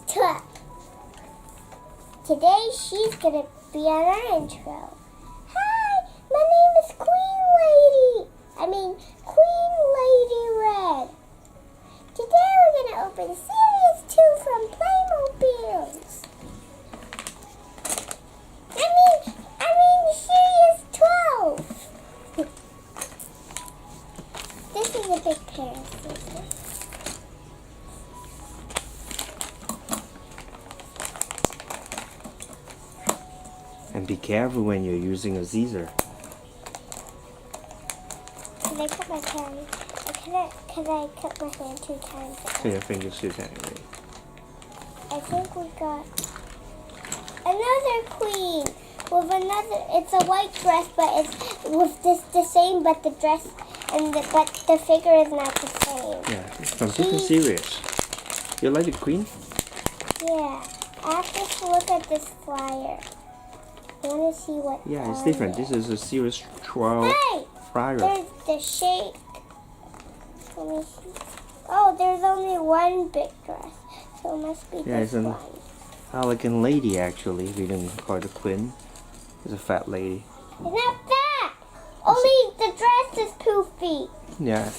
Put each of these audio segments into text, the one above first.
12. Today she's gonna be on our intro. Hi, my name is Queen Lady Red. Today we're gonna open Series 2 from Playmobiles. I mean Series 12. This is a big pair of scissors. And be careful when you're using a scissor. Can I cut my hand? Can I cut my hand 2 times? So your fingers shoot anyway. I think we got another queen with another. It's a white dress, but it's with this the same, but the dress but the figure is not the same. Yeah, it's from different series. You like the queen? Yeah. I have to look at this flyer. I want to see what. Yeah, it's different. This is a series 12 Hey! flyer. There's the shape. Let me see. Oh, there's only one big dress, so it must be Yeah, this it's an one. elegant lady actually. We didn't call it a queen. It's a fat lady. It's not fat. Only the dress is poofy. Yeah,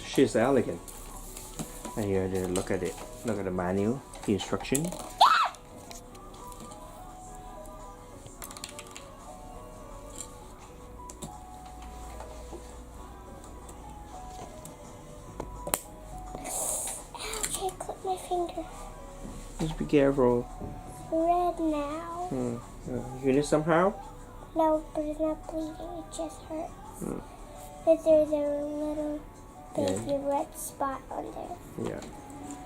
she's elegant. And you have to look at it. Look at the manual, the instruction. Ouch, I clipped my finger. Just be careful. Red now. You need somehow? No, but it's not bleeding. It just hurts. Hmm. But there's a little Yeah. baby red spot on there. Yeah,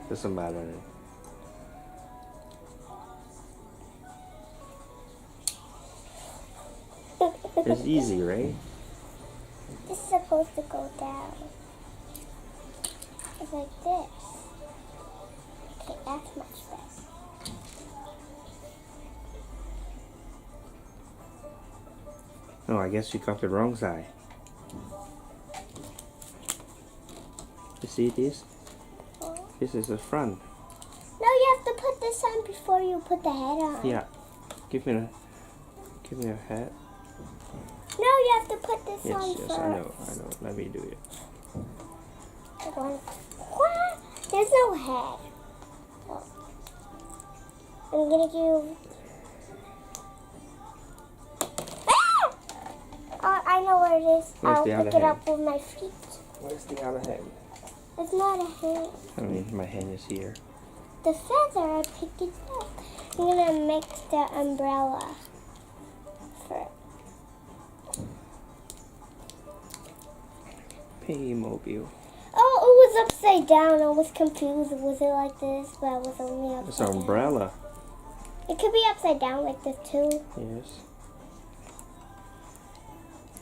doesn't matter. It's easy, right? This is supposed to go down. It's like this. Okay, that's much better. No, I guess you got the wrong side. You see this? This is the front. No, you have to put this on before you put the head on. Yeah. Give me a hat. No, you have to put this Yes, on yes, first. I know. Let me do it. What? There's no head. Oh. I'm gonna give. Ah! Oh, I know where it is. Where's I'll the pick other it hand? up with my feet. Where's the other hand? It's not a hand. I mean, my hand is here. The feather, I picked it up. I'm gonna make the umbrella first. Playmobil. Oh, it was upside down. I was confused. Was it like this? But it was only upside It's an down. umbrella. It could be upside down like this too. Yes.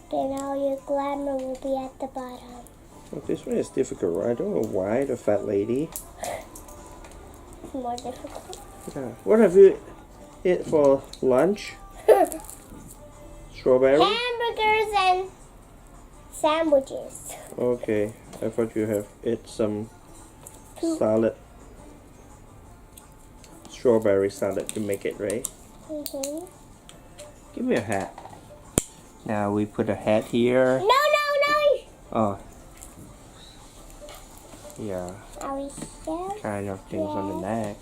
Then all your glamour will be at the bottom. Well, this one is difficult. I don't know why the fat lady. It's more difficult. Yeah. What have you eat for lunch? Strawberry? Hamburgers and sandwiches. Okay. I thought you have ate some Poop. salad. Strawberry salad to make it, right? Mm-hmm. Give me a hat. Now we put a hat here. No. Oh. Yeah. Are we sure? Kind of things on the neck.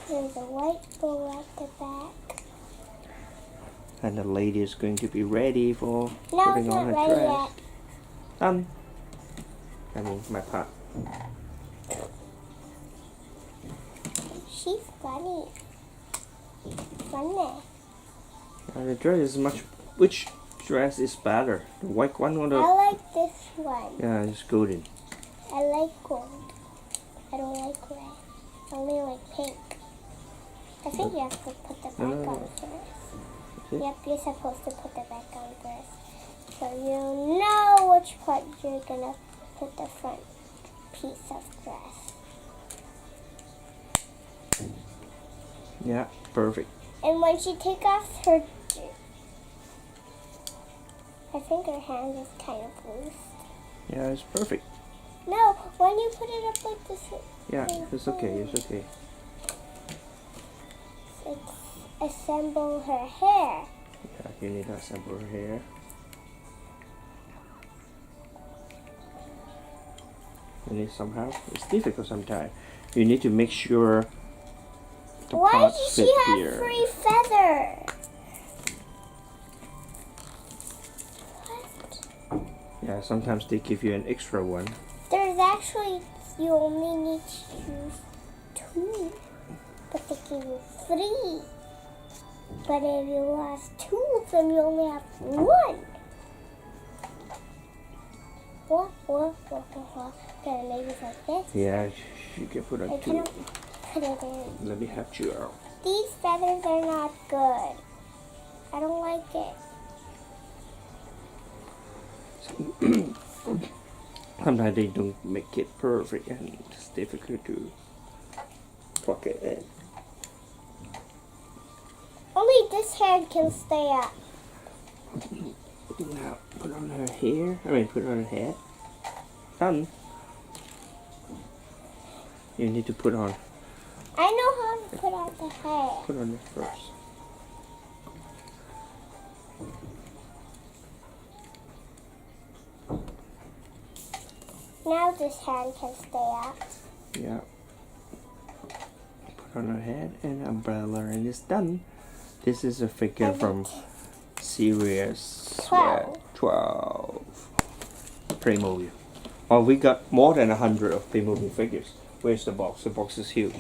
There's a white bow at the back. And the lady is going to be ready for No, putting it's on not her ready dress. yet. Done. I mean, my part. She's funny. Funny. And the dress is much. Which dress is better? The white one or the? I like this one. Yeah, it's golden. I like gold. I don't like red. I only like pink. I think you have to put the back No. on first. See? Yep, you're supposed to put the back on first. So you know which part you're gonna put the front piece of dress. Yeah, perfect. And when she take off her, I think her hand is kind of loose. Yeah, it's perfect. No, when you put it up like this. Yeah, it's okay. It's okay. assemble her hair. Yeah, you need to assemble her hair. You need some help. It's difficult sometimes. You need to make sure the Why parts does fit she have here. 3 feathers? What? Yeah, sometimes they give you an extra one. There's actually, you only need to use 2, but they give you 3. But if you lost 2 of them, you only have 1. Can I make it like this? Yeah, you can put I on 2. cannot put it in. Let me help you out. These feathers are not good. I don't like it. Sometimes they don't make it perfect and it's difficult to plug it in. Only this hand can stay up. Now, put on her hair. Put on her head. Done. You need to put on. I know how to put on the hair. Put on it first. Now this hand can stay up. Yeah. Put on her head and umbrella and it's done. This is a figure And from series 12. 12. Playmobil. Oh, we got more than 100 of Playmobil figures. Where's the box? The box is huge.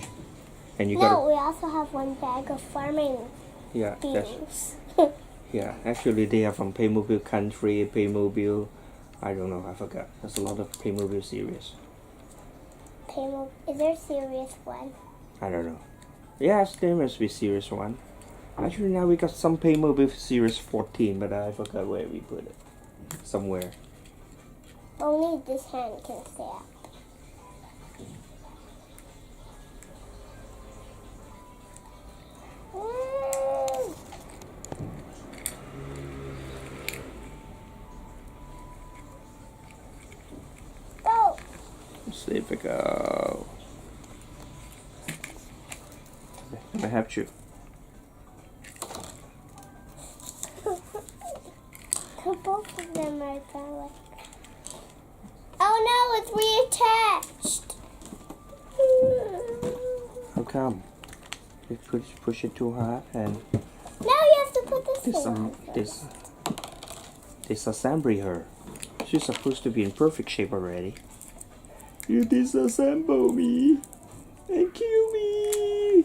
And you No, got we also have 1 bag of farming yeah, that's, beans. yeah. Actually, they are from Playmobil Country, Playmobil. I don't know. I forgot. There's a lot of Playmobil series. Playmobil. Is there Series 1? I don't know. Yes, there must be series 1. Actually, now we got some Playmobil series 14, but I forgot where we put it. Somewhere. Only this hand can stay up. Go! It's difficult. Let me help you. Both of them are going. Oh no, it's reattached. How come? You push it too hard and Now you have to put this thing on first. disassemble her. She's supposed to be in perfect shape already. You disassemble me and kill me.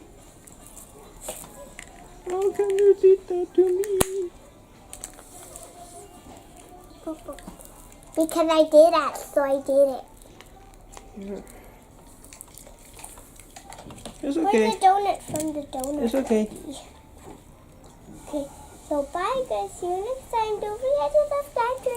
How can you did that to me? Because I did that, so I did it. Yeah. It's Where's okay. the donut from the donut? It's okay. Okay, so bye guys. See you next time. Don't forget to subscribe to